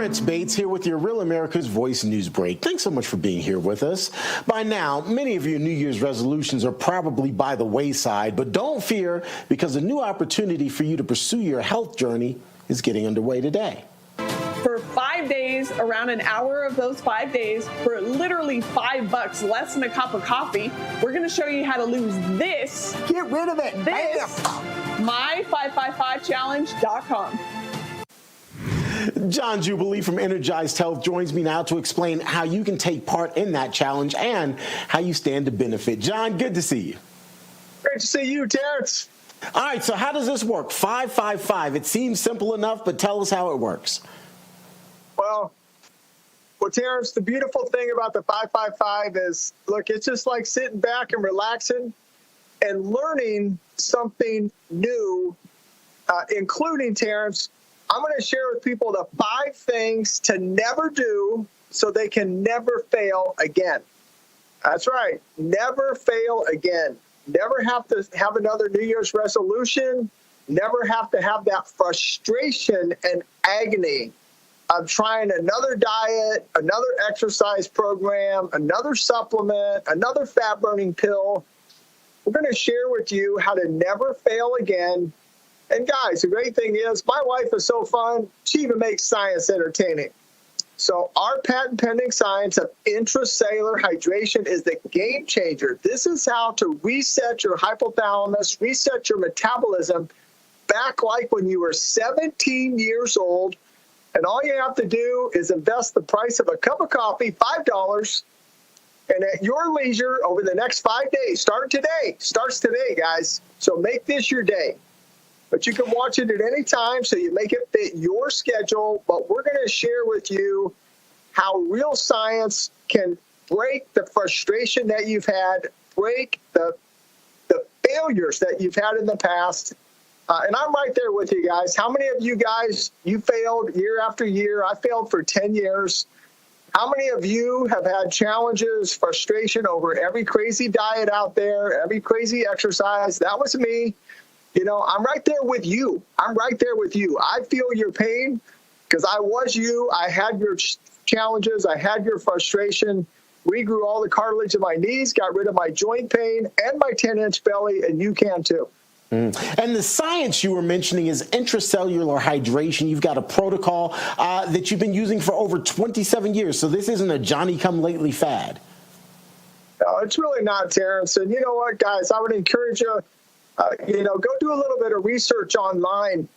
Terrence Bates here with your Real America's Voice News Break. Thanks so much for being here with us. By now, many of your New Year's resolutions are probably by the wayside, but don't fear, because a new opportunity for you to pursue your health journey is getting underway today. For 5 days, around an hour of those 5 days, for literally $5, less than a cup of coffee, we're going to show you how to lose this. Get rid of it. This. My555challenge.com. John Jubilee from Energized Health joins me now to explain how you can take part in that challenge and how you stand to benefit. John, good to see you. Great to see you, Terrence. All right, so how does this work? 555. It seems simple enough, but tell us how it works. Well, Terrence, the beautiful thing about the 555 is, look, it's just like sitting back and relaxing and learning something new, including, Terrence, I'm going to share with people the 5 things to never do so they can never fail again. That's right. Never fail again. Never have to have another New Year's resolution. Never have to have that frustration and agony of trying another diet, another exercise program, another supplement, another fat-burning pill. We're going to share with you how to never fail again. And guys, the great thing is my wife is so fun, she even makes science entertaining. So our patent pending science of intracellular hydration is the game changer. This is how to reset your hypothalamus, reset your metabolism back like when you were 17 years old. And all you have to do is invest the price of a cup of coffee, $5, and at your leisure over the next 5 days. Starts today, guys. So make this your day. But you can watch it at any time, so you make it fit your schedule. But we're going to share with you how real science can break the frustration that you've had, break the failures that you've had in the past. And I'm right there with you guys. How many of you guys, you failed year after year? I failed for 10 years. How many of you have had challenges, frustration over every crazy diet out there, every crazy exercise? That was me. You know, I'm right there with you. I'm right there with you. I feel your pain because I was you. I had your challenges. I had your frustration. Regrew all the cartilage of my knees, got rid of my joint pain and my 10-inch belly, and you can too. And the science you were mentioning is intracellular hydration. You've got a protocol that you've been using for over 27 years. So this isn't a Johnny-come-lately fad. No, it's really not, Terrence. And you know what, guys, I would encourage you, go do a little bit of research online.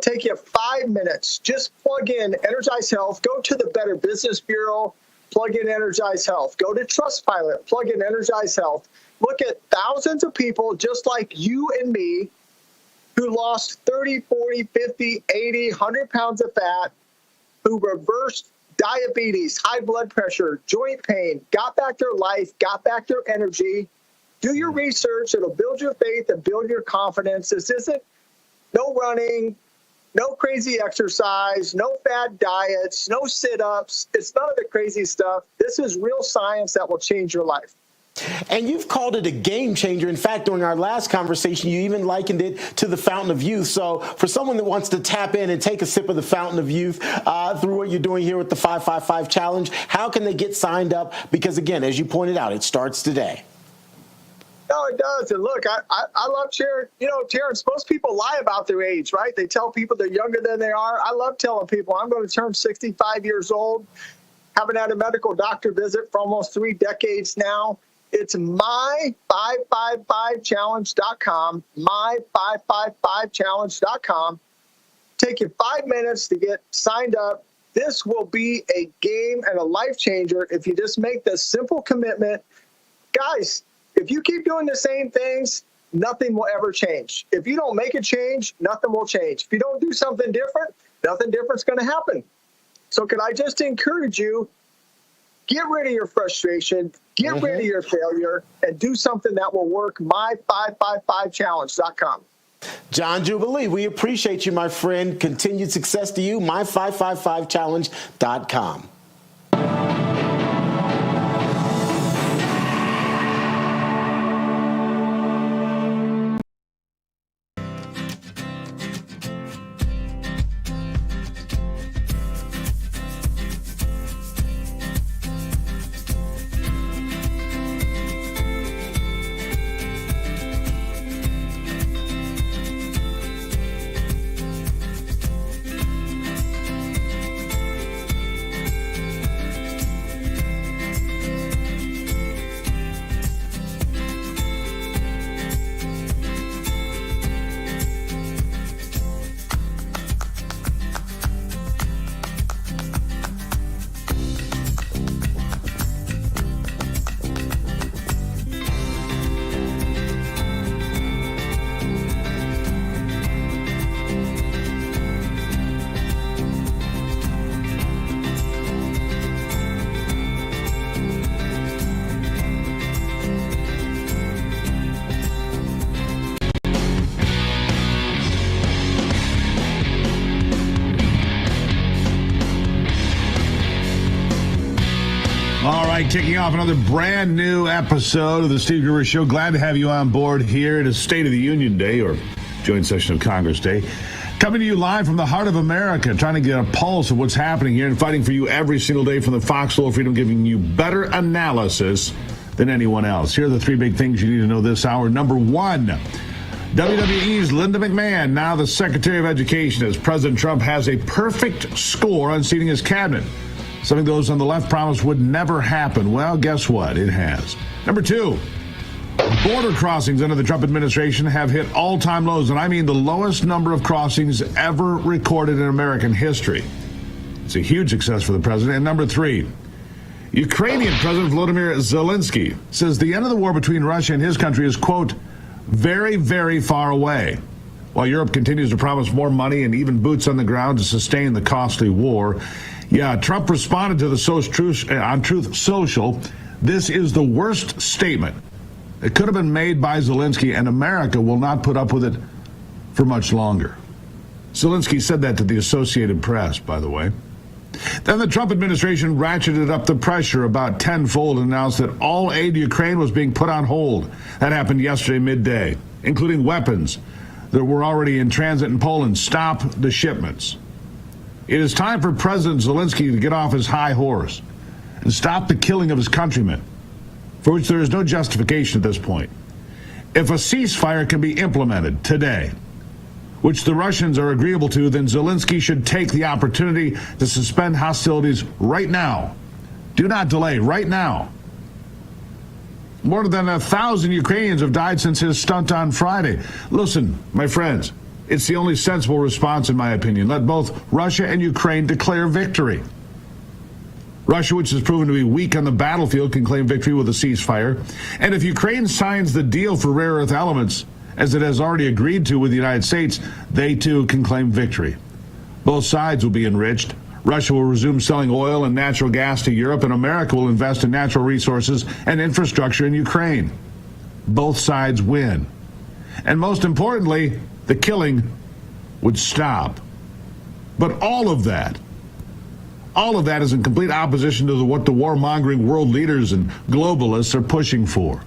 Take you 5 minutes. Just plug in Energize Health. Go to the Better Business Bureau. Plug in Energize Health. Go to Trustpilot. Plug in Energize Health. Look at thousands of people just like you and me who lost 30, 40, 50, 80, 100 pounds of fat, who reversed diabetes, high blood pressure, joint pain, got back their life, got back their energy. Do your research. It'll build your faith and build your confidence. This isn't no running, no crazy exercise, no fad diets, no sit-ups. It's none of the crazy stuff. This is real science that will change your life. And you've called it a game changer. In fact, during our last conversation, you even likened it to the Fountain of Youth. So for someone that wants to tap in and take a sip of the Fountain of Youth through what you're doing here with the 555 Challenge, how can they get signed up? Because, again, as you pointed out, it starts today. No, it does. And look, I love sharing. Terrence, most people lie about their age, right? They tell people they're younger than they are. I love telling people I'm going to turn 65 years old. Haven't had a medical doctor visit for almost 3 decades now. It's my555challenge.com, my555challenge.com. Take you 5 minutes to get signed up. This will be a game and a life changer if you just make this simple commitment. Guys, if you keep doing the same things, nothing will ever change. If you don't make a change, nothing will change. If you don't do something different, nothing different's going to happen. So can I just encourage you, get rid of your frustration, get rid of your failure, and do something that will work. My555challenge.com. John Jubilee, we appreciate you, my friend. Continued success to you. My555challenge.com. right, kicking off another brand new episode of the Steve Gruber Show. Glad to have you on board here at a State of the Union Day, or Joint Session of Congress Day. Coming to you live from the heart of America, trying to get a pulse of what's happening here and fighting for you every single day from the Foxhole of Freedom, giving you better analysis than anyone else. Here are the three big things you need to know this hour. Number one, WWE's Linda McMahon, now the Secretary of Education, as President Trump has a perfect score on seating his cabinet. Something those on the left promised would never happen. Well, guess what? It has. Number two, border crossings under the Trump administration have hit all-time lows, and I mean the lowest number of crossings ever recorded in American history. It's a huge success for the president. And number three, Ukrainian President Volodymyr Zelensky says the end of the war between Russia and his country is, quote, very, very far away. While Europe continues to promise more money and even boots on the ground to sustain the costly war, Trump responded to the on Truth Social. This is the worst statement that could have been made by Zelensky, and America will not put up with it for much longer. Zelensky said that to the Associated Press, by the way. Then the Trump administration ratcheted up the pressure about tenfold and announced that all aid to Ukraine was being put on hold. That happened yesterday midday, including weapons that were already in transit in Poland. Stop the shipments. It is time for President Zelensky to get off his high horse and stop the killing of his countrymen, for which there is no justification at this point. If a ceasefire can be implemented today, which the Russians are agreeable to, then Zelensky should take the opportunity to suspend hostilities right now. Do not delay, right now. More than 1,000 Ukrainians have died since his stunt on Friday. Listen, my friends, it's the only sensible response, in my opinion. Let both Russia and Ukraine declare victory. Russia, which has proven to be weak on the battlefield, can claim victory with a ceasefire. And if Ukraine signs the deal for rare earth elements, as it has already agreed to with the United States, they too can claim victory. Both sides will be enriched. Russia will resume selling oil and natural gas to Europe, and America will invest in natural resources and infrastructure in Ukraine. Both sides win. And most importantly, the killing would stop. But all of that is in complete opposition to what the warmongering world leaders and globalists are pushing for.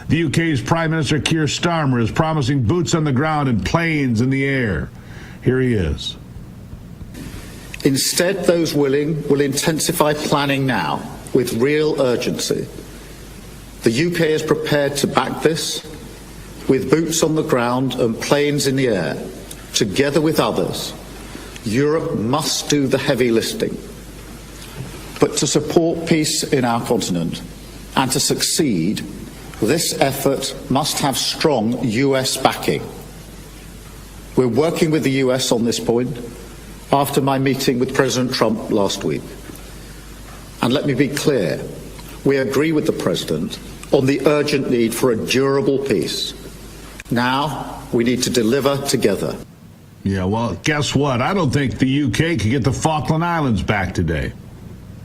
The UK's Prime Minister Keir Starmer is promising boots on the ground and planes in the air. Here he is. Instead, those willing will intensify planning now with real urgency. The UK is prepared to back this with boots on the ground and planes in the air. Together with others, Europe must do the heavy lifting. But to support peace in our continent and to succeed, this effort must have strong US backing. We're working with the US on this point after my meeting with President Trump last week. And let me be clear, we agree with the President on the urgent need for a durable peace. Now we need to deliver together. Yeah, well, guess what? I don't think the UK could get the Falkland Islands back today.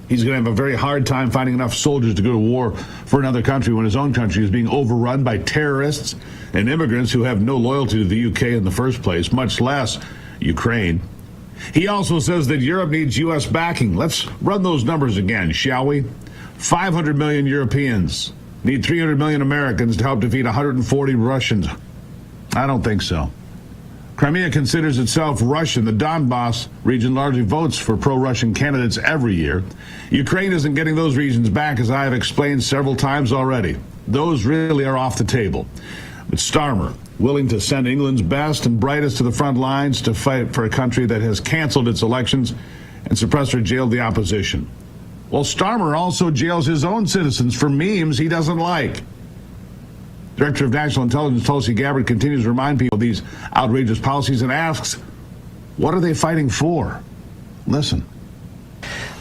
He's going to have a very hard time finding enough soldiers to go to war for another country when his own country is being overrun by terrorists and immigrants who have no loyalty to the UK in the first place, much less Ukraine. He also says that Europe needs U.S. backing. Let's run those numbers again, shall we? 500 million Europeans need 300 million Americans to help defeat 140 Russians. I don't think so. Crimea considers itself Russian. The Donbass region largely votes for pro-Russian candidates every year. Ukraine isn't getting those regions back, as I have explained several times already. Those really are off the table. But Starmer, willing to send England's best and brightest to the front lines to fight for a country that has canceled its elections and suppressed or jailed the opposition. Well, Starmer also jails his own citizens for memes he doesn't like. Director of National Intelligence Tulsi Gabbard continues to remind people of these outrageous policies and asks, what are they fighting for? Listen.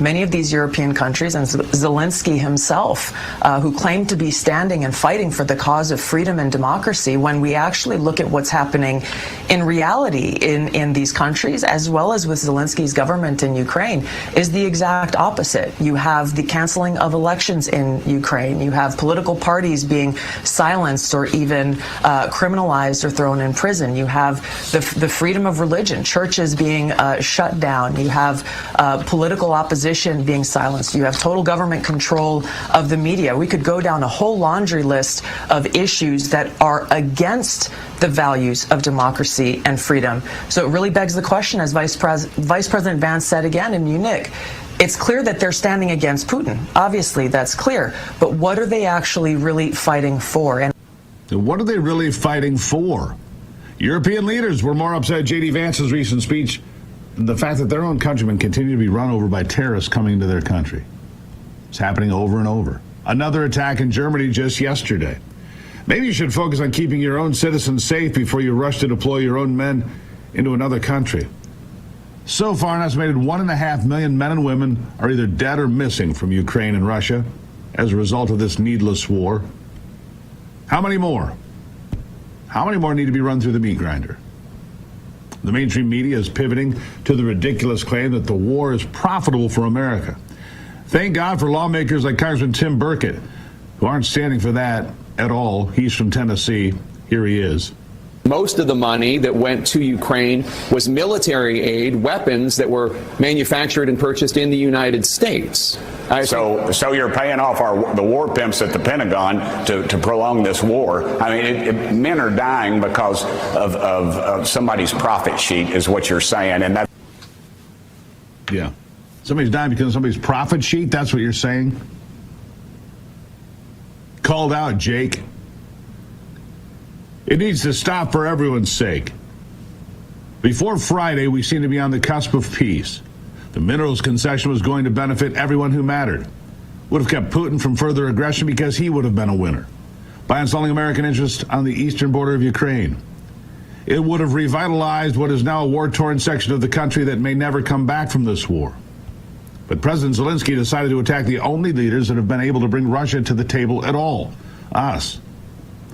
Many of these European countries, and Zelensky himself, who claimed to be standing and fighting for the cause of freedom and democracy, when we actually look at what's happening in reality in these countries, as well as with Zelensky's government in Ukraine, is the exact opposite. You have the canceling of elections in Ukraine. You have political parties being silenced or even criminalized or thrown in prison. You have the freedom of religion, churches being shut down. You have political opposition opposition being silenced. You have total government control of the media. We could go down a whole laundry list of issues that are against the values of democracy and freedom. So it really begs the question, as Vice President Vance said again in Munich, it's clear that they're standing against Putin. Obviously, that's clear. But what are they actually really fighting for? And what are they really fighting for? European leaders were more upset at J.D. Vance's recent speech than the fact that their own countrymen continue to be run over by terrorists coming into their country. It's happening over and over. Another attack in Germany just yesterday. Maybe you should focus on keeping your own citizens safe before you rush to deploy your own men into another country. So far, an estimated 1.5 million men and women are either dead or missing from Ukraine and Russia as a result of this needless war. How many more? How many more need to be run through the meat grinder? The mainstream media is pivoting to the ridiculous claim that the war is profitable for America. Thank God for lawmakers like Congressman Tim Burkett, who aren't standing for that at all. He's from Tennessee. Here he is. Most of the money that went to Ukraine was military aid, weapons that were manufactured and purchased in the United States. So you're paying off the war pimps at the Pentagon to prolong this war. I mean, men are dying because of somebody's profit sheet, is what you're saying, and that. Yeah, somebody's dying because of somebody's profit sheet. That's what you're saying. Called out, Jake. It needs to stop for everyone's sake. Before Friday, we seemed to be on the cusp of peace. The minerals concession was going to benefit everyone who mattered. Would have kept Putin from further aggression because he would have been a winner by installing American interests on the eastern border of Ukraine. It would have revitalized what is now a war-torn section of the country that may never come back from this war. But President Zelensky decided to attack the only leaders that have been able to bring Russia to the table at all, us.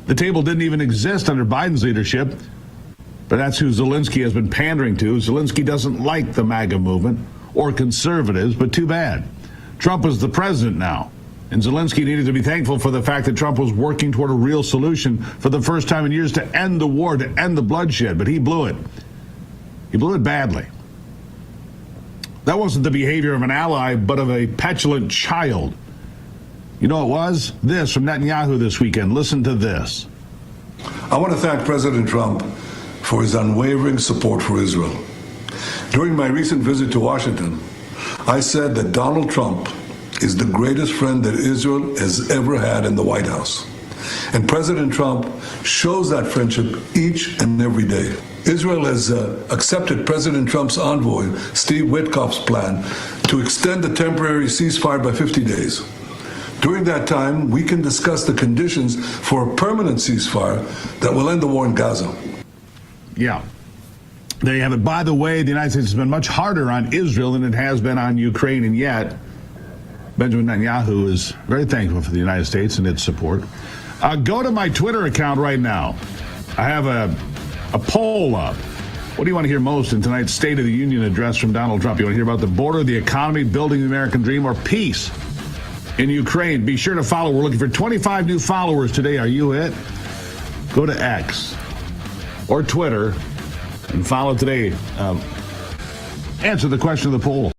The table didn't even exist under Biden's leadership, but that's who Zelensky has been pandering to. Zelensky doesn't like the MAGA movement or conservatives, but too bad. Trump is the president now, and Zelensky needed to be thankful for the fact that Trump was working toward a real solution for the first time in years to end the war, to end the bloodshed, but he blew it. He blew it badly. That wasn't the behavior of an ally, but of a petulant child. You know what it was? This from Netanyahu this weekend. Listen to this. I want to thank President Trump for his unwavering support for Israel. During my recent visit to Washington, I said that Donald Trump is the greatest friend that Israel has ever had in the White House. And President Trump shows that friendship each and every day. Israel has accepted President Trump's envoy, Steve Witkoff's plan to extend the temporary ceasefire by 50 days. During that time, we can discuss the conditions for a permanent ceasefire that will end the war in Gaza. Yeah. There you have it. By the way, the United States has been much harder on Israel than it has been on Ukraine, and yet Benjamin Netanyahu is very thankful for the United States and its support. Go to my Twitter account right now. I have a poll up. What do you want to hear most in tonight's State of the Union address from Donald Trump? You want to hear about the border, the economy, building the American dream, or peace in Ukraine? Be sure to follow. We're looking for 25 new followers today. Are you it? Go to X or Twitter and follow today. Answer the question of the poll.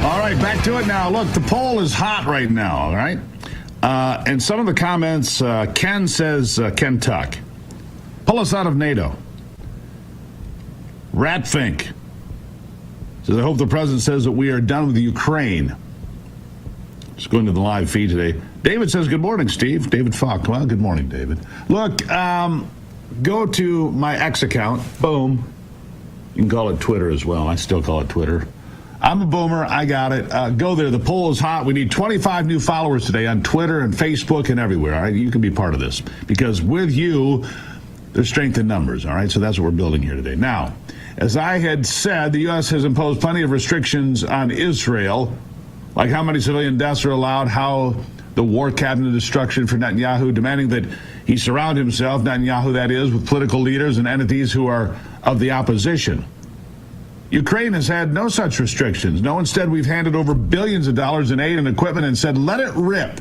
All right, back to it now. Look, the poll is hot right now, all right? And some of the comments, Ken says, Ken Tuck, pull us out of NATO. Ratfink says, I hope the president says that we are done with Ukraine. Just going to the live feed today. David says, good morning, Steve. David Falk. Well, good morning, David. Look, go to my X account. Boom. You can call it Twitter as well. I still call it Twitter. I'm a boomer. I got it. Go there. The poll is hot. We need 25 new followers today on Twitter and Facebook and everywhere. All right? You can be part of this because with you, there's strength in numbers. All right? So that's what we're building here today. Now, as I had said, the U.S. has imposed plenty of restrictions on Israel, like how many civilian deaths are allowed, how the war cabinet destruction for Netanyahu, demanding that he surround himself, Netanyahu that is, with political leaders and entities who are of the opposition. Ukraine has had no such restrictions. No, instead, we've handed over billions of dollars in aid and equipment and said, let it rip.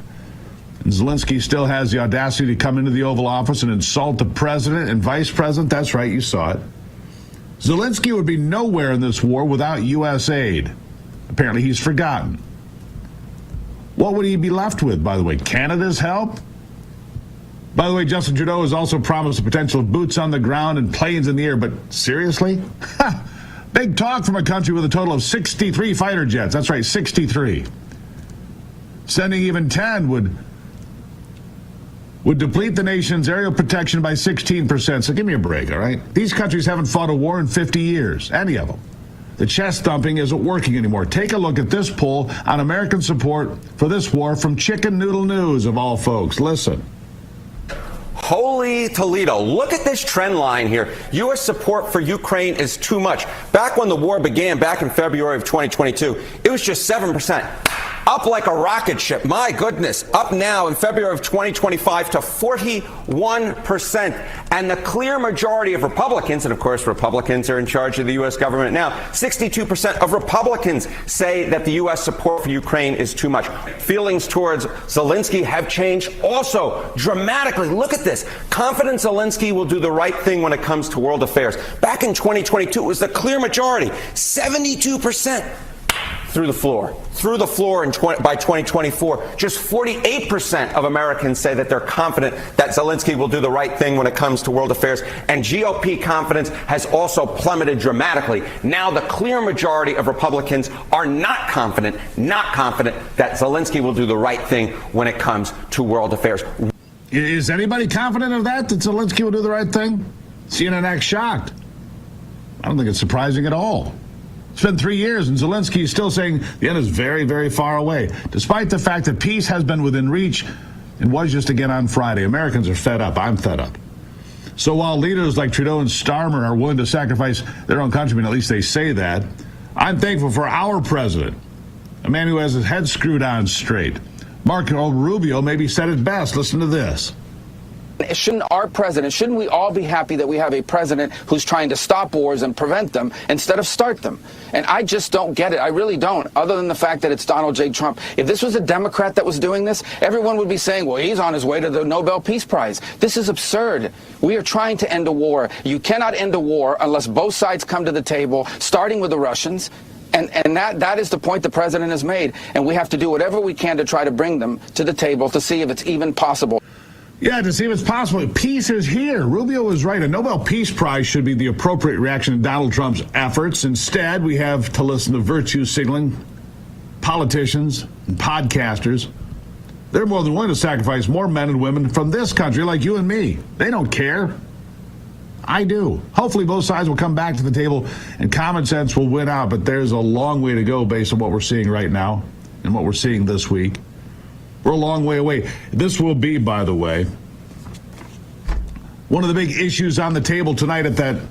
And Zelensky still has the audacity to come into the Oval Office and insult the president and vice president. That's right, you saw it. Zelensky would be nowhere in this war without U.S. aid. Apparently, he's forgotten. What would he be left with, by the way? Canada's help? By the way, Justin Trudeau has also promised the potential of boots on the ground and planes in the air, but seriously? Big talk from a country with a total of 63 fighter jets. That's right, 63. Sending even 10 would deplete the nation's aerial protection by 16%. So give me a break, all right? These countries haven't fought a war in 50 years, any of them. The chest thumping isn't working anymore. Take a look at this poll on American support for this war from Chicken Noodle News, of all folks. Listen. Holy Toledo, look at this trend line here. U.S. support for Ukraine is too much. Back when the war began, back in February of 2022, it was just 7%. Up like a rocket ship. My goodness. Up now in February of 2025 to 41%. And the clear majority of Republicans, and of course Republicans are in charge of the U.S. government now, 62% of Republicans say that the U.S. support for Ukraine is too much. Feelings towards Zelensky have changed also dramatically. Look at this. Confident Zelensky will do the right thing when it comes to world affairs. Back in 2022, it was the clear majority, 72%. Through the floor by 2024. Just 48% of Americans say that they're confident that Zelensky will do the right thing when it comes to world affairs. And GOP confidence has also plummeted dramatically. Now the clear majority of Republicans are not confident that Zelensky will do the right thing when it comes to world affairs. Is anybody confident of that Zelensky will do the right thing? CNN acts shocked. I don't think it's surprising at all. It's been 3 years, and Zelensky is still saying the end is very, very far away, despite the fact that peace has been within reach and was just again on Friday. Americans are fed up. I'm fed up. So while leaders like Trudeau and Starmer are willing to sacrifice their own countrymen, at least they say that, I'm thankful for our president, a man who has his head screwed on straight. Marco Rubio maybe said it best. Listen to this. Shouldn't we all be happy that we have a president who's trying to stop wars and prevent them instead of start them? And I just don't get it. I really don't, other than the fact that it's Donald J. Trump. If this was a Democrat that was doing this, everyone would be saying, well, he's on his way to the Nobel Peace Prize. This is absurd. We are trying to end a war. You cannot end a war unless both sides come to the table, starting with the Russians. And that is the point the president has made. And we have to do whatever we can to try to bring them to the table to see if it's even possible. Yeah, to see if it's possible. Peace is here. Rubio was right. A Nobel Peace Prize should be the appropriate reaction to Donald Trump's efforts. Instead, we have to listen to virtue signaling politicians and podcasters. They're more than willing to sacrifice more men and women from this country like you and me. They don't care. I do. Hopefully both sides will come back to the table and common sense will win out, but there's a long way to go based on what we're seeing right now and what we're seeing this week. We're a long way away. This will be, by the way, one of the big issues on the table tonight at that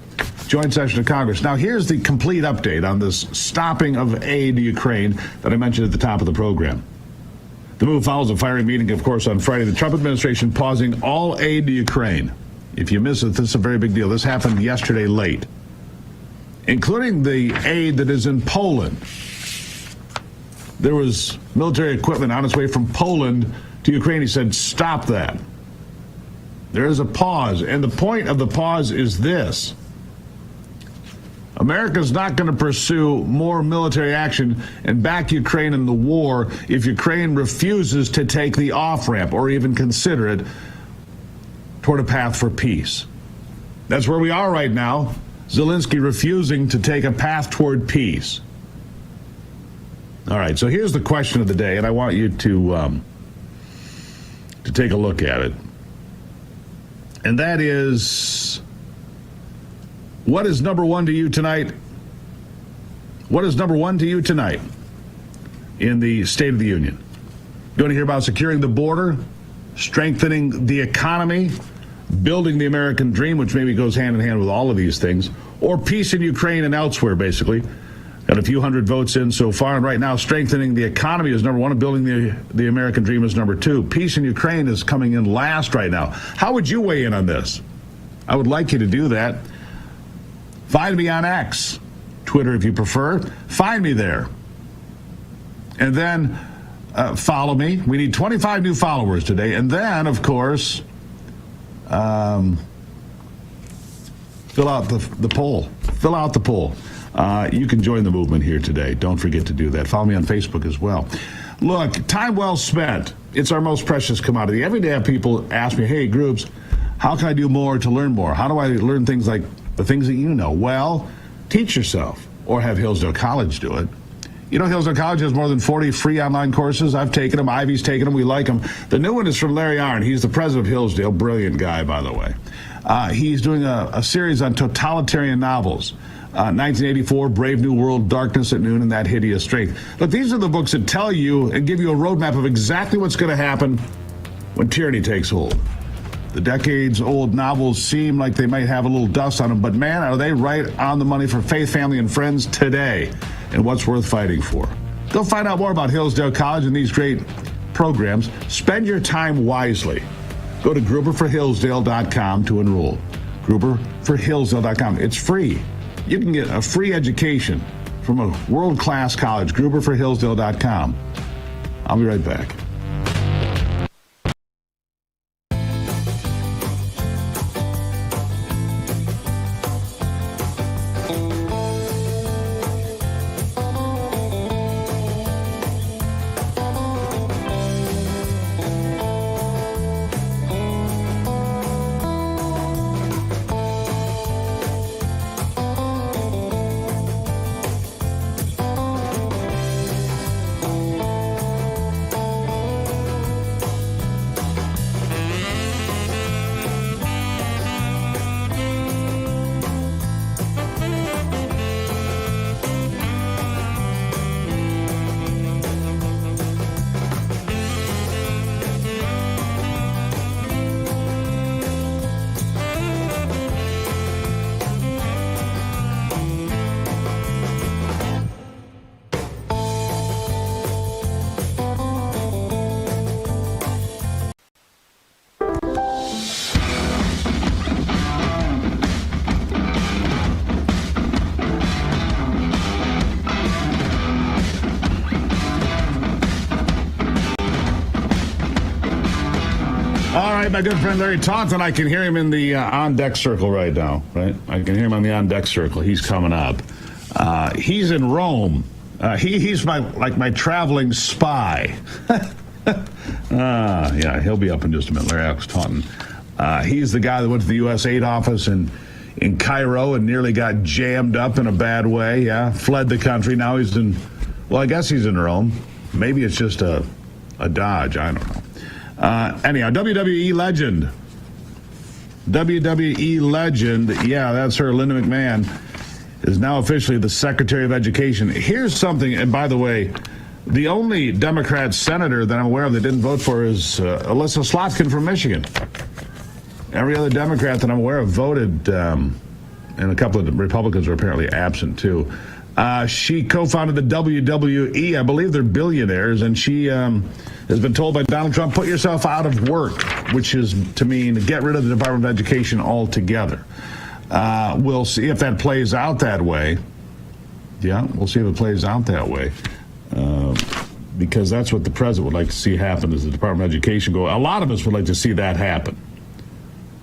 joint session of Congress. Now, here's the complete update on this stopping of aid to Ukraine that I mentioned at the top of the program. The move follows a fiery meeting, of course, on Friday. The Trump administration pausing all aid to Ukraine. If you miss it, this is a very big deal. This happened yesterday late, including the aid that is in Poland. There was military equipment on its way from Poland to Ukraine. He said, stop that. There is a pause. And the point of the pause is this. America's not going to pursue more military action and back Ukraine in the war if Ukraine refuses to take the off-ramp or even consider it toward a path for peace. That's where we are right now. Zelensky refusing to take a path toward peace. All right, so here's the question of the day, and I want you to take a look at it. And that is, what is number one to you tonight? What is number one to you tonight in the State of the Union? You want to hear about securing the border, strengthening the economy, building the American dream, which maybe goes hand in hand with all of these things, or peace in Ukraine and elsewhere, basically? Got a few hundred votes in so far, and right now strengthening the economy is number one, and building the American dream is number two. Peace in Ukraine is coming in last right now. How would you weigh in on this? I would like you to do that. Find me on X, Twitter if you prefer. Find me there. And then follow me. We need 25 new followers today. And then, of course, fill out the poll. Fill out the poll. You can join the movement here today. Don't forget to do that. Follow me on Facebook as well. Look, time well spent. It's our most precious commodity. Every day people ask me, hey, Groups, how can I do more to learn more? How do I learn things like the things that you know? Well, teach yourself or have Hillsdale College do it. You know, Hillsdale College has more than 40 free online courses. I've taken them. Ivy's taken them. We like them. The new one is from Larry Arnn. He's the president of Hillsdale. Brilliant guy, by the way. He's doing a series on totalitarian novels. 1984, Brave New World, Darkness at Noon, and That Hideous Strength. Look, these are the books that tell you and give you a roadmap of exactly what's going to happen when tyranny takes hold. The decades-old novels seem like they might have a little dust on them, but man, are they right on the money for faith, family, and friends today, and what's worth fighting for. Go find out more about Hillsdale College and these great programs. Spend your time wisely. Go to gruberforhillsdale.com to enroll. gruberforhillsdale.com. It's free. You can get a free education from a world-class college, gruberforhillsdale.com. I'll be right back. My good friend Larry Taunton, I can hear him in the on-deck circle right now, right? I can hear him on the on-deck circle. He's coming up. He's in Rome. He's my traveling spy. Yeah, he'll be up in just a minute, Larry Alex Taunton. He's the guy that went to the U.S. aid office in Cairo and nearly got jammed up in a bad way, yeah, fled the country. Now he's in, well, I guess he's in Rome. Maybe it's just a dodge, I don't know. Anyhow, WWE legend, yeah, that's her, Linda McMahon, is now officially the Secretary of Education. Here's something, and by the way, the only Democrat senator that I'm aware of that didn't vote for is Alyssa Slotkin from Michigan. Every other Democrat that I'm aware of voted, and a couple of Republicans are apparently absent too. She co-founded the WWE. I believe they're billionaires, and she has been told by Donald Trump, put yourself out of work, which is to mean get rid of the Department of Education altogether. We'll see if that plays out that way. Yeah, we'll see if it plays out that way. Because that's what the president would like to see happen, is the Department of Education go. A lot of us would like to see that happen.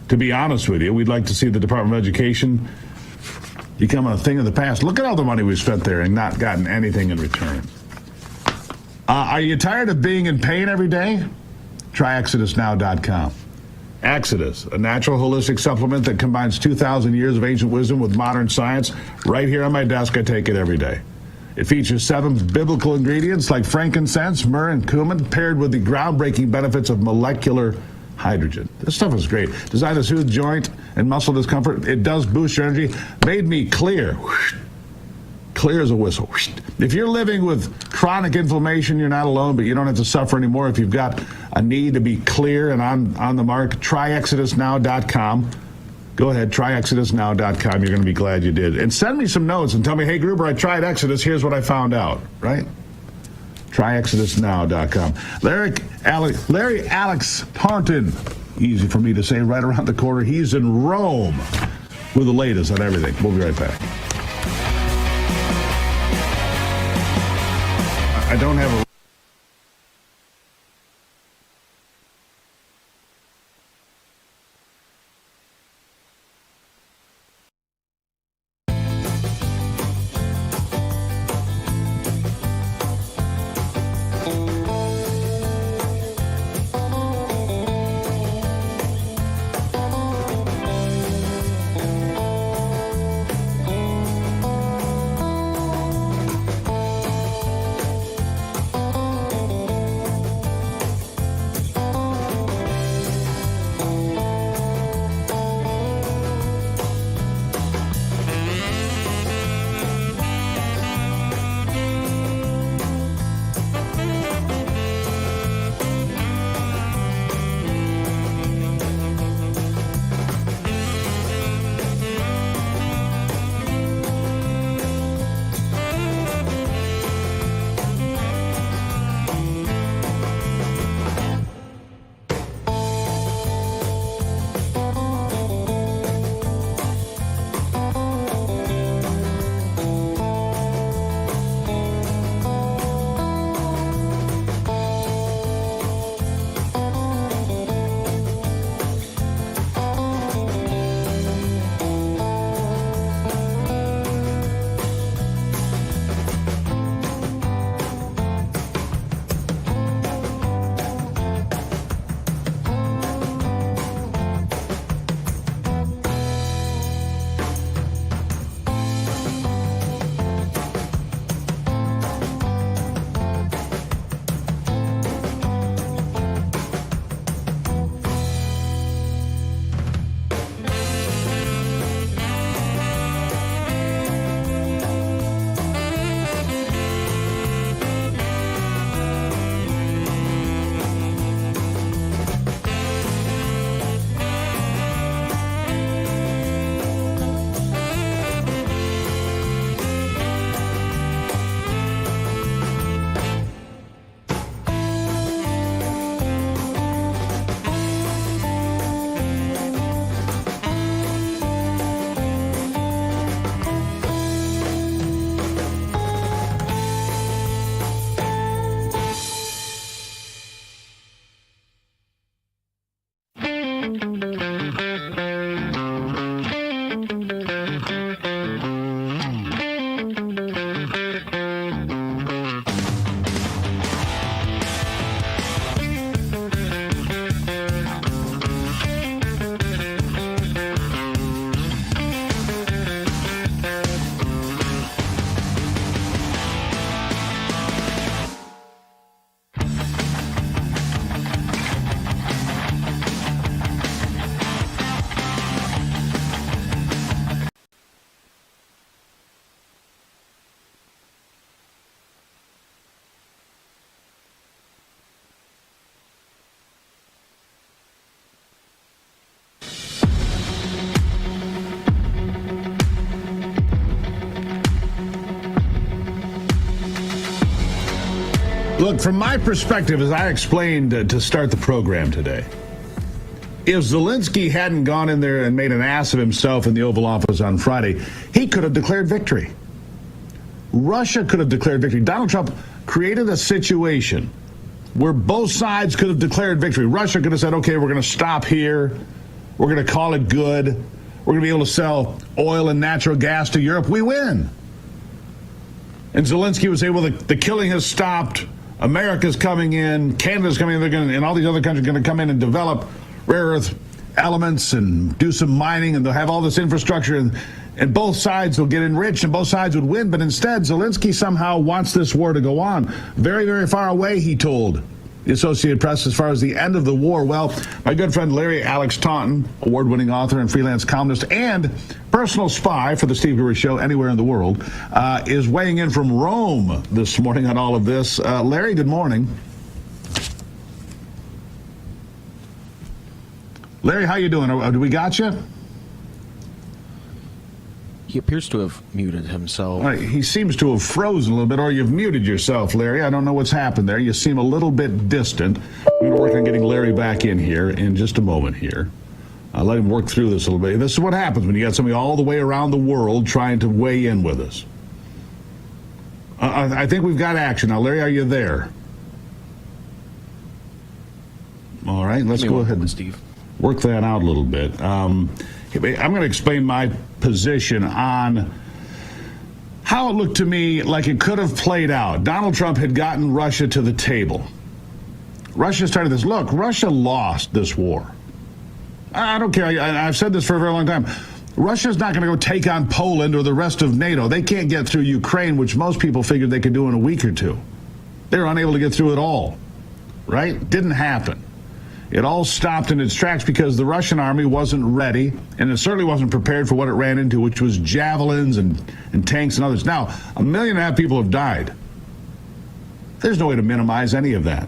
To be honest with you, we'd like to see the Department of Education, become a thing of the past. Look at all the money we've spent there and not gotten anything in return. Are you tired of being in pain every day? Try ExodusNow.com. Exodus, a natural holistic supplement that combines 2,000 years of ancient wisdom with modern science. Right here on my desk, I take it every day. It features 7 biblical ingredients like frankincense, myrrh, and cumin, paired with the groundbreaking benefits of molecular hydrogen. This stuff is great. Designed to soothe joint and muscle discomfort. It does boost your energy. Made me clear. Clear as a whistle. If you're living with chronic inflammation, you're not alone, but you don't have to suffer anymore. If you've got a need to be clear and on the mark, try ExodusNow.com. Go ahead, try ExodusNow.com. You're going to be glad you did. And send me some notes and tell me, hey, Gruber, I tried Exodus. Here's what I found out, right? Try ExodusNow.com. Larry Alex Taunton, easy for me to say, right around the corner. He's in Rome with the latest on everything. We'll be right back. I don't have a... Look, from my perspective, as I explained to start the program today, if Zelensky hadn't gone in there and made an ass of himself in the Oval Office on Friday, he could have declared victory. Russia could have declared victory. Donald Trump created a situation where both sides could have declared victory. Russia could have said, okay, we're going to stop here. We're going to call it good. We're we're going to be able to sell oil and natural gas to Europe. We win. And Zelensky would say, well, the killing has stopped. America's coming in. Canada's coming in. And all these other countries are going to come in and develop rare earth elements and do some mining, and they'll have all this infrastructure, and both sides will get enriched and both sides would win. But instead, Zelensky somehow wants this war to go on. Very, very far away, he told the Associated Press, as far as the end of the war. Well, my good friend Larry Alex Taunton, award-winning author and freelance columnist and personal spy for the Steve Gruber Show anywhere in the world, is weighing in from Rome this morning on all of this. Larry, good morning. Larry, how you doing? Do we got you? He appears to have muted himself. Right, he seems to have frozen a little bit, or you've muted yourself, Larry. I don't know what's happened there. You seem a little bit distant. We're going to work on getting Larry back in here in just a moment here. I'll let him work through this a little bit. This is what happens when you got somebody all the way around the world trying to weigh in with us. I think we've got action. Now, Larry, are you there? All right, let's go ahead and Steve. Work that out a little bit. I'm going to explain my position on how it looked to me like it could have played out. Donald Trump had gotten Russia to the table. Russia started this. Look, Russia lost this war. I don't care. I've said this for a very long time. Russia's not going to go take on Poland or the rest of NATO. They can't get through Ukraine, which most people figured they could do in a week or two. They were unable to get through it all. Right? Didn't happen. It all stopped in its tracks because the Russian army wasn't ready, and it certainly wasn't prepared for what it ran into, which was javelins and tanks and others. Now, 1.5 million people have died. There's no way to minimize any of that.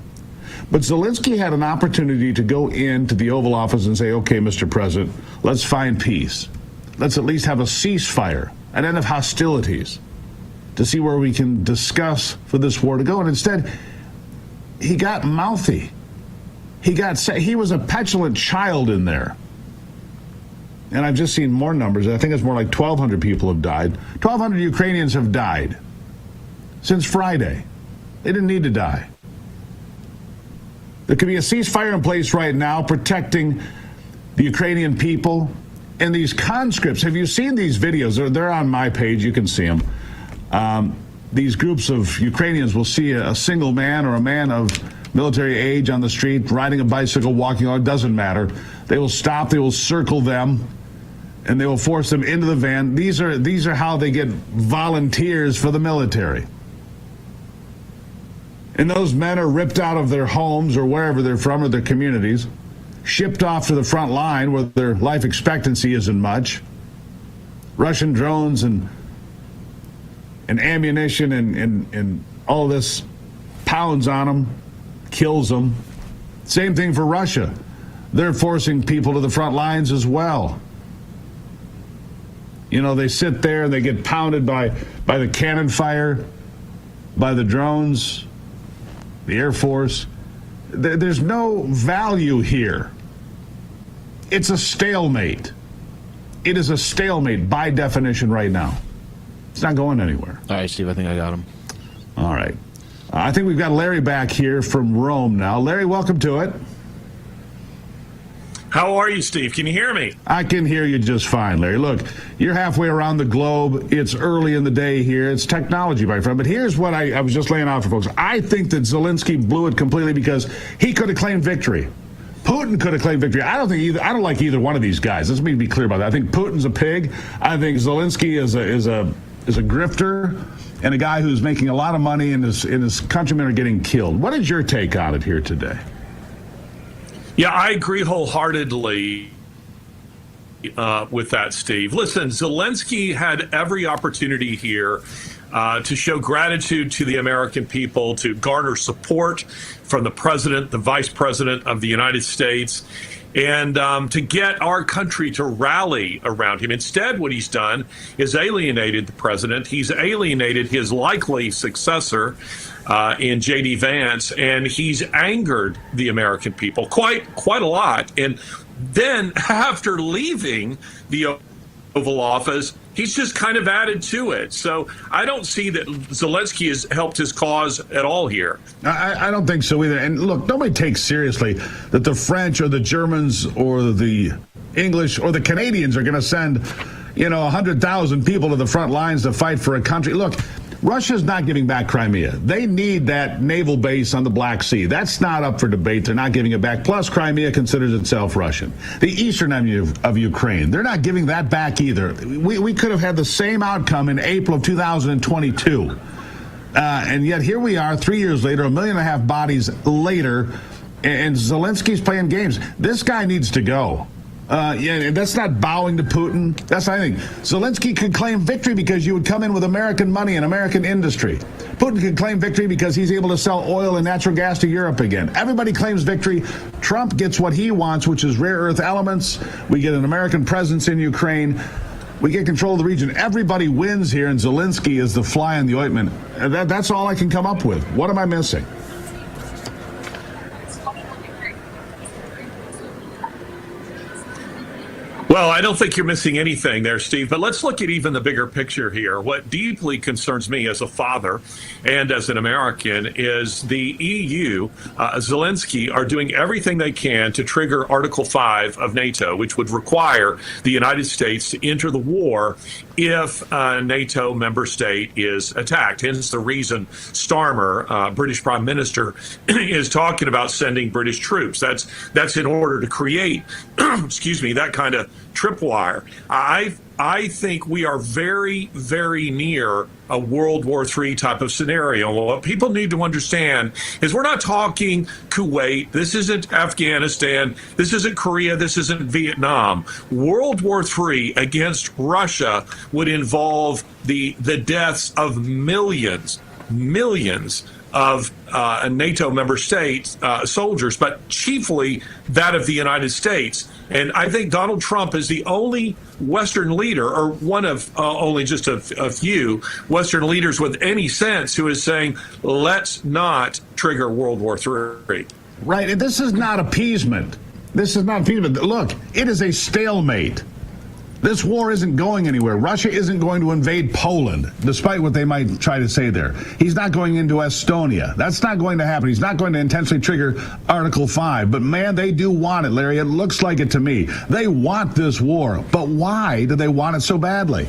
But Zelensky had an opportunity to go into the Oval Office and say, okay, Mr. President, let's find peace. Let's at least have a ceasefire, an end of hostilities, to see where we can discuss for this war to go. And instead, he got mouthy. He was a petulant child in there. And I've just seen more numbers. I think it's more like 1,200 people have died. 1,200 Ukrainians have died since Friday. They didn't need to die. There could be a ceasefire in place right now protecting the Ukrainian people. And these conscripts, have you seen these videos? They're on my page. You can see them. These groups of Ukrainians will see a single man or a man of military age on the street, riding a bicycle, walking on, it doesn't matter. They will stop, they will circle them, and they will force them into the van. These are how they get volunteers for the military. And those men are ripped out of their homes or wherever they're from or their communities, shipped off to the front line where their life expectancy isn't much. Russian drones and ammunition and all this pounds on them, kills them. Same thing for Russia. They're forcing people to the front lines as well. You know, they sit there and they get pounded by the cannon fire, by the drones, the Air Force. There's no value here. It's a stalemate. It is a stalemate by definition right now. It's not going anywhere. All right, Steve, I think I got him. All right. I think we've got Larry back here from Rome now. Larry, welcome to it. How are you, Steve? Can you hear me? I can hear you just fine, Larry. Look, you're halfway around the globe. It's early in the day here. It's technology, my friend. But here's what I was just laying out for folks. I think that Zelensky blew it completely because he could have claimed victory. Putin could have claimed victory. I don't like either one of these guys. Let's be clear about that. I think Putin's a pig. I think Zelensky is a grifter and a guy who's making a lot of money, and his countrymen are getting killed. What is your take on it here today? Yeah, I agree wholeheartedly with that, Steve. Listen, Zelensky had every opportunity here to show gratitude to the American people, to garner support from the president, the vice president of the United States, and to get our country to rally around him. Instead, what he's done is alienated the president. He's alienated his likely successor in J.D. Vance, and he's angered the American people quite a lot. And then after leaving the Oval Office, he's just kind of added to it. So I don't see that Zelensky has helped his cause at all here. I don't think so either. And look, nobody takes seriously that the French or the Germans or the English or the Canadians are going to send, 100,000 people to the front lines to fight for a country. Look, Russia's not giving back Crimea. They need that naval base on the Black Sea. That's not up for debate. They're not giving it back. Plus, Crimea considers itself Russian. The eastern end of Ukraine, they're not giving that back either. We could have had the same outcome in April of 2022. And yet here we are 3 years later, 1.5 million bodies later, and Zelensky's playing games. This guy needs to go. That's not bowing to Putin. That's not anything. Zelensky could claim victory because you would come in with American money and American industry. Putin could claim victory because he's able to sell oil and natural gas to Europe again. Everybody claims victory. Trump gets what he wants, which is rare earth elements. We get an American presence in Ukraine. We get control of the region. Everybody wins here, and Zelensky is the fly in the ointment. That's all I can come up with. What am I missing? Well, I don't think you're missing anything there, Steve, but let's look at even the bigger picture here. What deeply concerns me as a father and as an American is the EU, Zelensky, are doing everything they can to trigger Article 5 of NATO, which would require the United States to enter the war if a NATO member state is attacked. Hence the reason Starmer, British Prime Minister, is talking about sending British troops. That's in order to create, that kind of tripwire. I think we are very, very near a World War III type of scenario. Well, what people need to understand is we're not talking Kuwait. This isn't Afghanistan. This isn't Korea. This isn't Vietnam. World War III against Russia would involve the deaths of millions of NATO member states, soldiers, but chiefly that of the United States. And I think Donald Trump is the only Western leader, or one of only just a few Western leaders with any sense, who is saying, let's not trigger World War III. Right. And this is not appeasement. Look, it is a stalemate. This war isn't going anywhere. Russia isn't going to invade Poland, despite what they might try to say there. He's not going into Estonia. That's not going to happen. He's not going to intentionally trigger Article 5. But, man, they do want it, Larry. It looks like it to me. They want this war. But why do they want it so badly?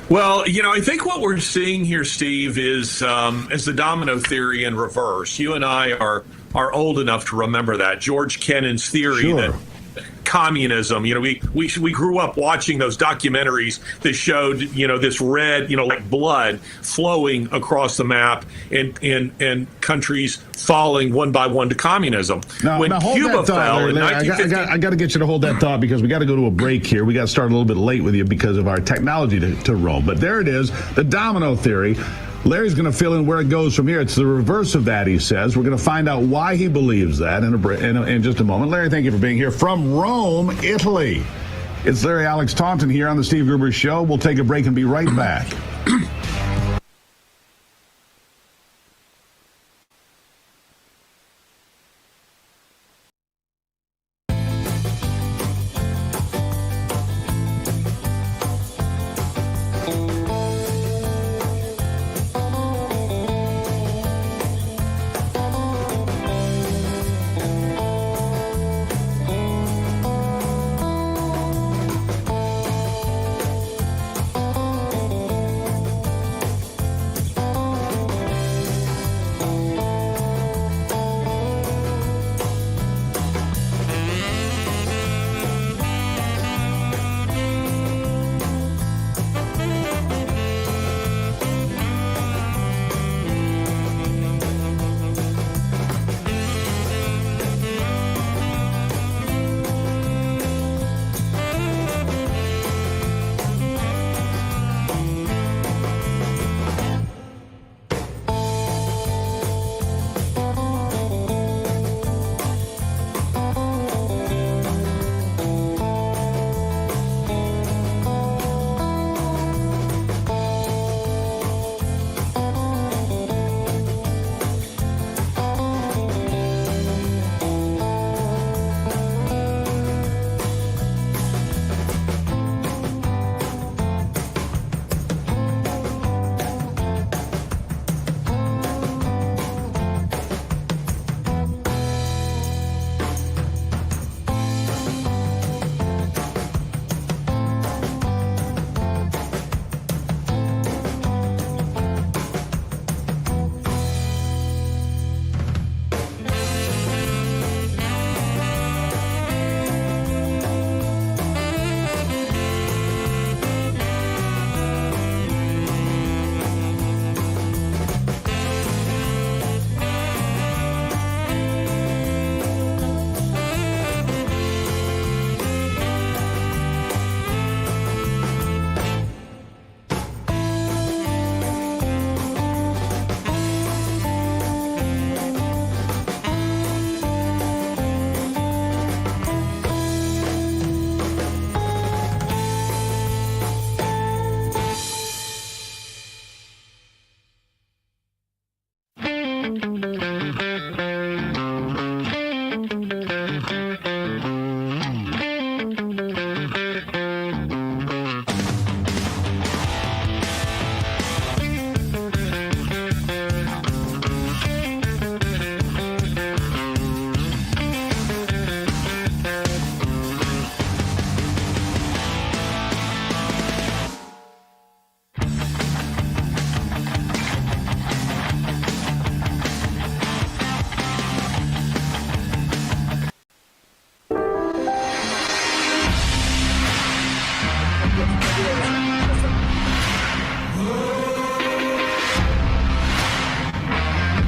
Well, I think what we're seeing here, Steve, is the domino theory in reverse. You and I are old enough to remember that. George Kennan's theory that communism, we grew up watching those documentaries that showed, this red, like blood flowing across the map and countries falling one by one to communism. Now hold Cuba that thought, fell Larry, in Larry, I got to get you to hold that thought because we got to go to a break here. We got to start a little bit late with you because of our technology to roam. But there it is, the domino theory. Larry's going to fill in where it goes from here. It's the reverse of that, he says. We're going to find out why he believes that in just a moment. Larry, thank you for being here from Rome, Italy. It's Larry Alex Taunton here on the Steve Gruber Show. We'll take a break and be right back.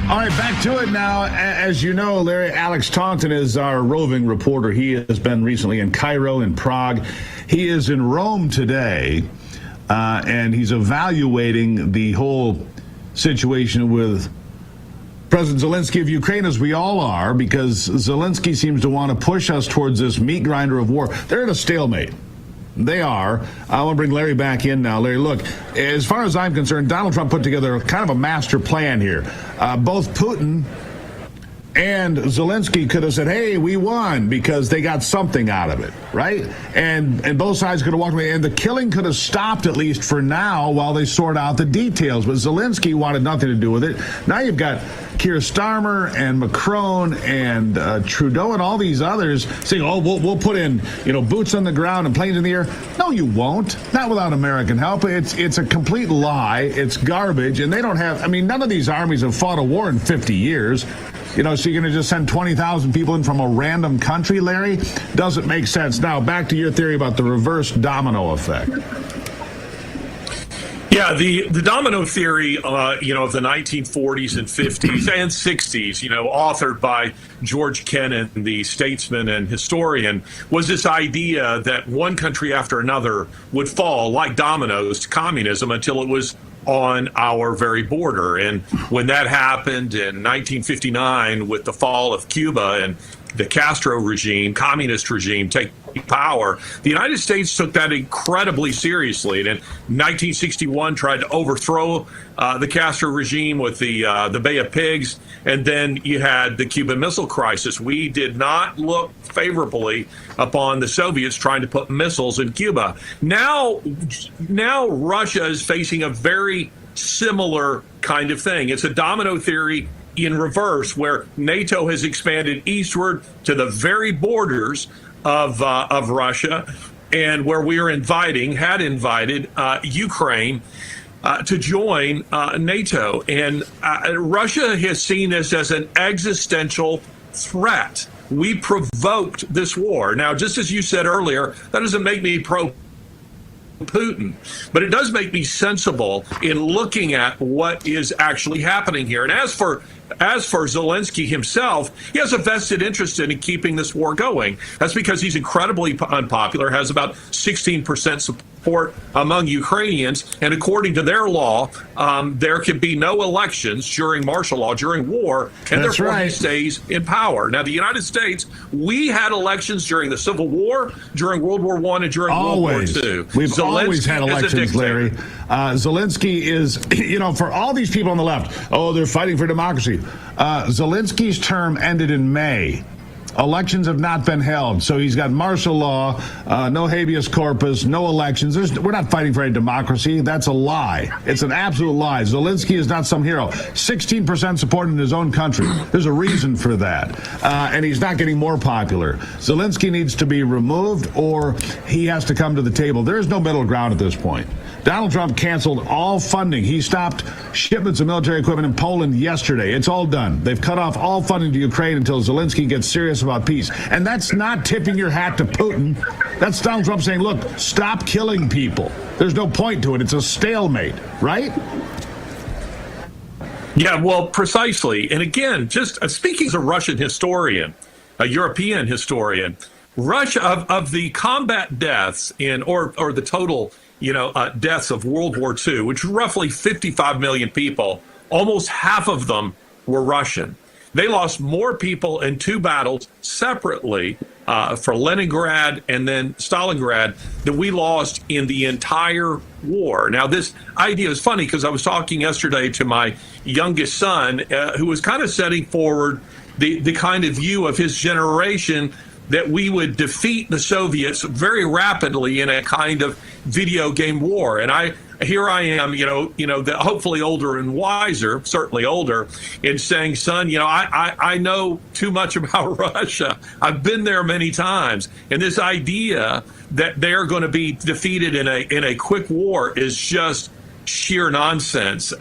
All right, back to it now. As you know, Larry, Alex Taunton is our roving reporter. He has been recently in Cairo and Prague. He is in Rome today, and he's evaluating the whole situation with President Zelensky of Ukraine, as we all are, because Zelensky seems to want to push us towards this meat grinder of war. They're at a stalemate. They are. I want to bring Larry back in now. Larry, look, as far as I'm concerned, Donald Trump put together kind of a master plan here. Both Putin and Zelensky could have said, hey, we won, because they got something out of it, right? And both sides could have walked away, and the killing could have stopped, at least for now, while they sort out the details. But Zelensky wanted nothing to do with it. Now you've got Keir Starmer and Macron and Trudeau and all these others saying, oh, we'll put in, boots on the ground and planes in the air. No, you won't. Not without American help. It's a complete lie. It's garbage. And they don't have, none of these armies have fought a war in 50 years. So you're going to just send 20,000 people in from a random country, Larry? Doesn't make sense. Now, back to your theory about the reverse domino effect. Yeah, the domino theory, of the 1940s and 50s and 60s, authored by George Kennan, the statesman and historian, was this idea that one country after another would fall like dominoes to communism until it was on our very border. And when that happened in 1959 with the fall of Cuba and the Castro regime, communist regime, taking power, the United States took that incredibly seriously. And in 1961 tried to overthrow the Castro regime with the Bay of Pigs. And then you had the Cuban Missile Crisis. We did not look favorably upon the Soviets trying to put missiles in Cuba. Now Russia is facing a very similar kind of thing. It's a domino theory in reverse, where NATO has expanded eastward to the very borders of Russia, and where we are had invited Ukraine to join NATO. And Russia has seen this as an existential threat. We provoked this war. Now, just as you said earlier, that doesn't make me pro-Putin, but it does make me sensible in looking at what is actually happening here. And as for Zelensky himself, he has a vested interest in keeping this war going. That's because he's incredibly unpopular, has about 16% support among Ukrainians, and according to their law, there can be no elections during martial law, during war, and That's therefore right. he stays in power. Now, the United States, we had elections during the Civil War, during World War I, and during World War II. We've always had elections, Larry. Zelensky is, for all these people on the left, they're fighting for democracy. Zelensky's term ended in May. Elections have not been held, so he's got martial law, no habeas corpus, no elections. We're not fighting for a democracy. That's a lie. It's an absolute lie. Zelensky is not some hero. 16% support in his own country. There's a reason for that, and he's not getting more popular. Zelensky needs to be removed, or he has to come to the table. There is no middle ground at this point. Donald Trump canceled all funding. He stopped shipments of military equipment in Poland yesterday. It's all done. They've cut off all funding to Ukraine until Zelensky gets serious about peace. And that's not tipping your hat to Putin. That's Donald Trump saying, look, stop killing people. There's no point to it. It's a stalemate, right? Yeah, well, precisely. And again, just speaking as a Russian historian, a European historian, Russia, of the combat deaths or the total deaths of World War II, which was roughly 55 million people, almost half of them were Russian. They lost more people in two battles separately for Leningrad and then Stalingrad that we lost in the entire war. Now, this idea is funny because I was talking yesterday to my youngest son, who was kind of setting forward the kind of view of his generation that we would defeat the Soviets very rapidly in a kind of video game war. And here I am, hopefully older and wiser, certainly older, in saying, son, I know too much about Russia. I've been there many times. And this idea that they're going to be defeated in a quick war is just sheer nonsense.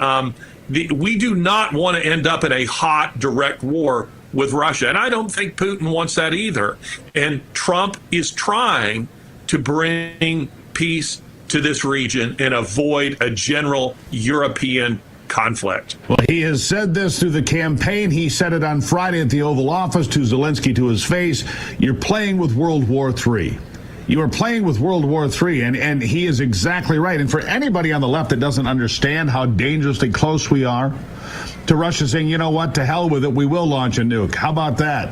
We do not want to end up in a hot, direct war with Russia. And I don't think Putin wants that either. And Trump is trying to bring peace to this region and avoid a general European conflict. Well, he has said this through the campaign. He said it on Friday at the Oval Office to Zelensky to his face. You're playing with World War III. You are playing with World War III, and he is exactly right. And for anybody on the left that doesn't understand how dangerously close we are to Russia saying, you know what, to hell with it, we will launch a nuke. How about that?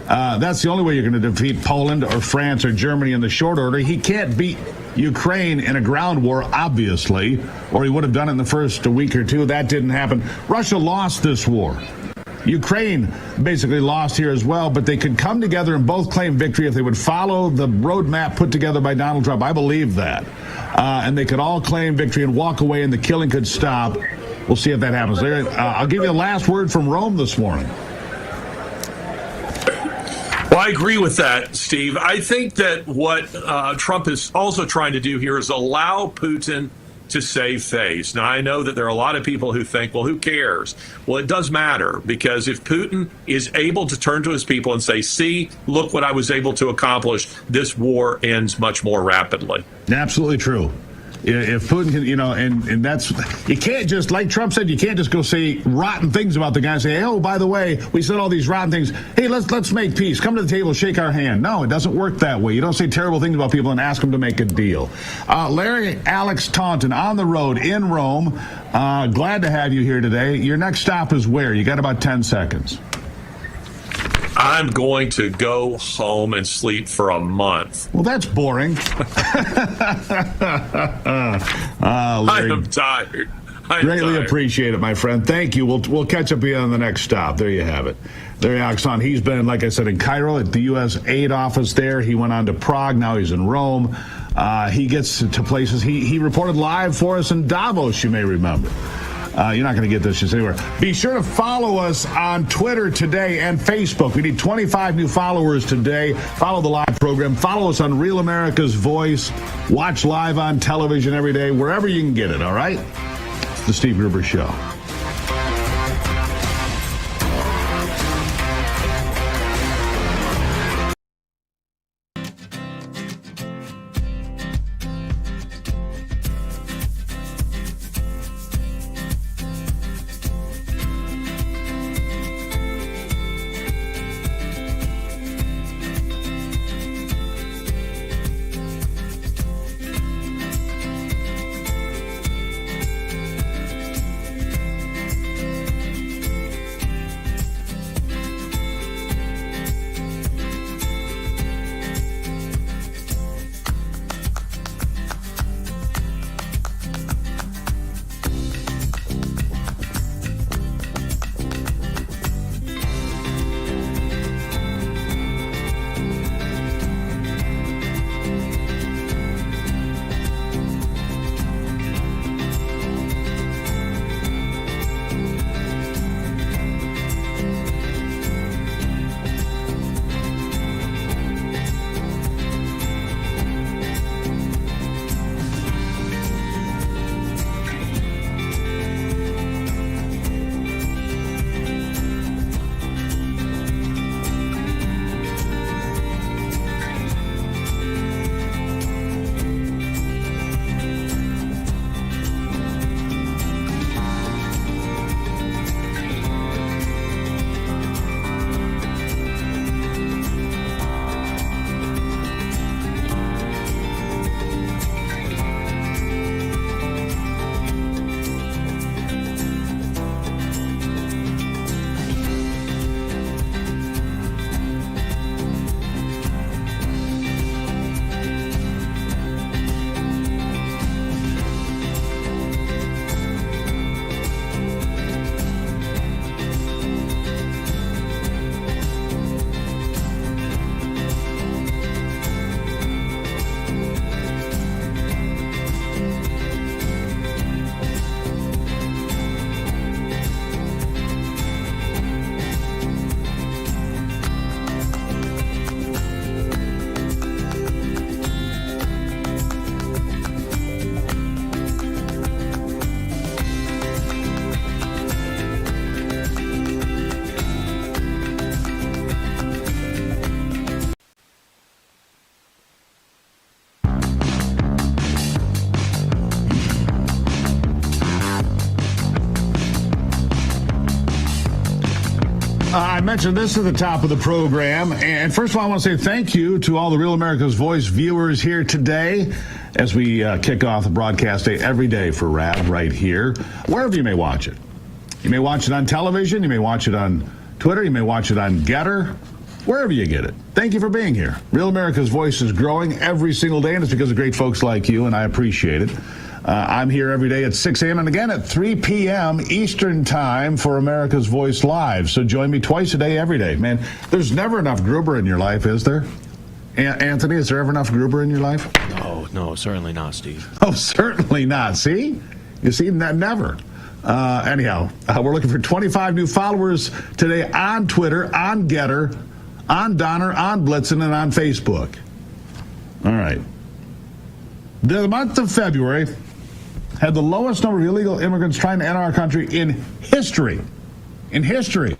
That's the only way you're going to defeat Poland or France or Germany in the short order. He can't beat Ukraine in a ground war, obviously, or he would have done it in the first week or two. That didn't happen. Russia lost this war. Ukraine basically lost here as well, but they could come together and both claim victory if they would follow the roadmap put together by Donald Trump. I believe that. And they could all claim victory and walk away and the killing could stop. We'll see if that happens. I'll give you a last word from Rome this morning. Well, I agree with that, Steve. I think that what Trump is also trying to do here is allow Putin to save face. Now, I know that there are a lot of people who think, well, who cares? Well, it does matter, because if Putin is able to turn to his people and say, see, look what I was able to accomplish, this war ends much more rapidly. Absolutely true. If Putin can, and that's, you can't just, like Trump said, you can't just go say rotten things about the guy and say, oh, by the way, we said all these rotten things. Hey, let's make peace. Come to the table, shake our hand. No, it doesn't work that way. You don't say terrible things about people and ask them to make a deal. Larry Alex Taunton on the road in Rome. Glad to have you here today. Your next stop is where? You got about 10 seconds. I'm going to go home and sleep for a month. Well, that's boring. I am tired. Greatly appreciate it, my friend. Thank you. We'll catch up with you on the next stop. There you have it. Larry Alex Taunton. He's been, like I said, in Cairo at the U.S. aid office there. He went on to Prague. Now he's in Rome. He gets to places. He reported live for us in Davos, you may remember. You're not going to get this just anywhere. Be sure to follow us on Twitter today and Facebook. We need 25 new followers today. Follow the live program. Follow us on Real America's Voice. Watch live on television every day, wherever you can get it, all right? It's the Steve Gruber Show. I mentioned this at the top of the program. And first of all, I want to say thank you to all the Real America's Voice viewers here today as we kick off the broadcast day every day for RAD right here, wherever you may watch it. You may watch it on television. You may watch it on Twitter. You may watch it on Getter, wherever you get it. Thank you for being here. Real America's Voice is growing every single day, and it's because of great folks like you, and I appreciate it. I'm here every day at 6 a.m. and again at 3 p.m. Eastern Time for America's Voice Live. So join me twice a day, every day. Man, there's never enough Gruber in your life, is there? Anthony, is there ever enough Gruber in your life? No, certainly not, Steve. Oh, certainly not. See? You see, never. Anyhow, we're looking for 25 new followers today on Twitter, on Getter, on Donner, on Blitzen, and on Facebook. All right. The month of February had the lowest number of illegal immigrants trying to enter our country in history. In history.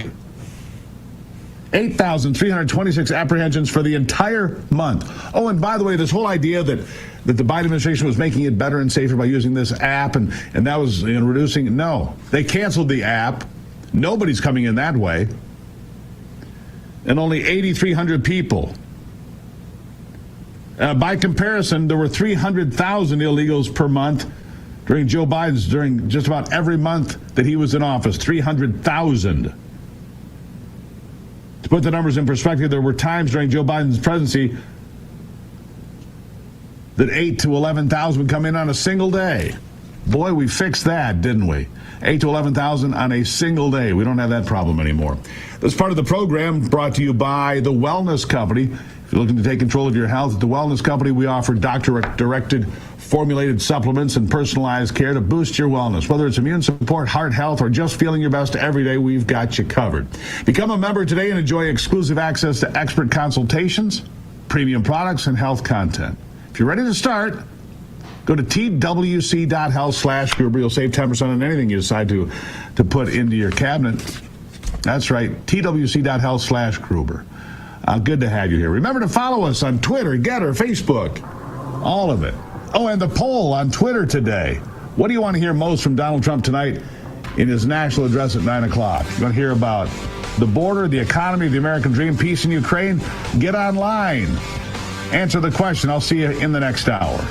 8,326 apprehensions for the entire month. Oh, and by the way, this whole idea that the Biden administration was making it better and safer by using this app and that was reducing. No, they canceled the app. Nobody's coming in that way. And only 8,300 people. By comparison, there were 300,000 illegals per month during Joe Biden's, during just about every month that he was in office, 300,000. To put the numbers in perspective, there were times during Joe Biden's presidency that 8,000 to 11,000 would come in on a single day. Boy, we fixed that, didn't we? 8,000 to 11,000 on a single day. We don't have that problem anymore. This part of the program brought to you by The Wellness Company. If you're looking to take control of your health, at The Wellness Company, we offer doctor-directed formulated supplements and personalized care to boost your wellness. Whether it's immune support, heart health, or just feeling your best every day, we've got you covered. Become a member today and enjoy exclusive access to expert consultations, premium products, and health content. If you're ready to start, go to twc.health/Gruber. You'll save 10% on anything you decide to put into your cabinet. That's right, twc.health/Gruber. Good to have you here. Remember to follow us on Twitter, Getter, Facebook, all of it. Oh, and the poll on Twitter today. What do you want to hear most from Donald Trump tonight in his national address at 9 o'clock? You want to hear about the border, the economy, the American dream, peace in Ukraine? Get online. Answer the question. I'll see you in the next hour.